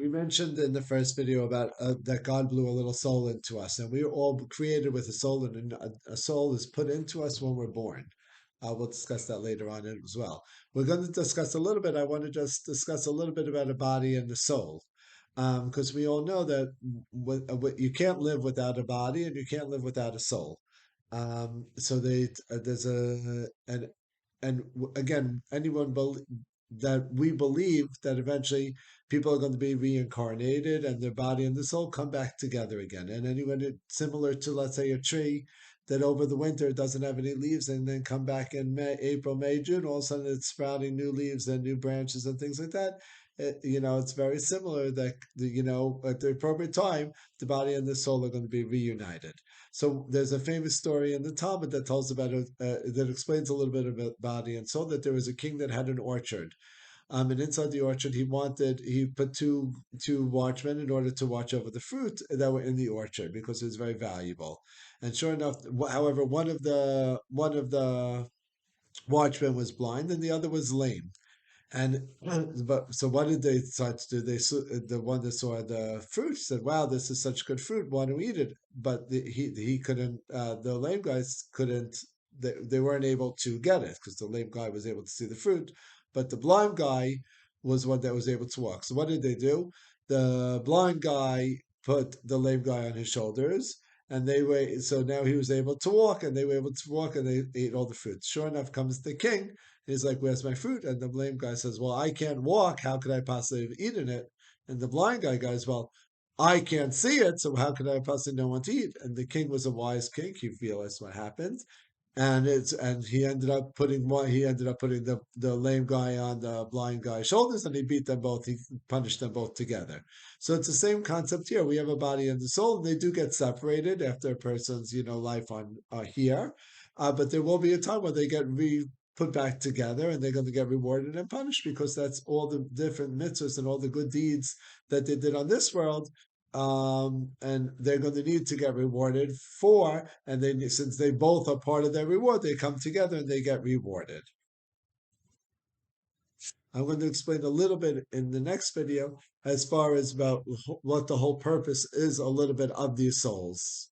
We mentioned in the first video about that God blew a little soul into us, and we were all created with a soul, and a soul is put into us when we're born. We'll discuss that later on as well. We're going to discuss a little bit. I want to just discuss a little bit about a body and the soul, because we all know that you can't live without a body and you can't live without a soul. So there's again, that we believe that eventually people are going to be reincarnated and their body and the soul come back together again. And anyone similar to, let's say, a tree that over the winter doesn't have any leaves and then come back in April, May, June, all of a sudden it's sprouting new leaves and new branches and things like that. It's very similar that, at the appropriate time, the body and the soul are going to be reunited. So there's a famous story in the Talmud that tells about that explains a little bit about body and soul. That there was a king that had an orchard, and inside the orchard he put two watchmen in order to watch over the fruit that were in the orchard because it was very valuable. And sure enough, however, one of the watchmen was blind and the other was lame. And but so what did they decide to do? The one that saw the fruit said, "Wow, this is such good fruit. Want to eat it?" But he couldn't. The lame guys couldn't. They weren't able to get it because the lame guy was able to see the fruit, but the blind guy was one that was able to walk. So what did they do? The blind guy put the lame guy on his shoulders, and they were so now he was able to walk, and they were able to walk, and they ate all the fruit. Sure enough, comes the king. He's like, "Where's my fruit?" And the lame guy says, "Well, I can't walk. How could I possibly have eaten it?" And the blind guy goes, "Well, I can't see it, so how could I possibly know what to eat?" And the king was a wise king. He realized what happened, and he ended up putting the lame guy on the blind guy's shoulders, and he beat them both. He punished them both together. So it's the same concept here. We have a body and the soul, and they do get separated after a person's life on here, but there will be a time where they get put back together, and they're going to get rewarded and punished because that's all the different mitzvahs and all the good deeds that they did on this world, and they're going to need to get rewarded for, and they since they both are part of their reward, they come together and they get rewarded. I'm going to explain a little bit in the next video as far as about what the whole purpose is, a little bit of these souls.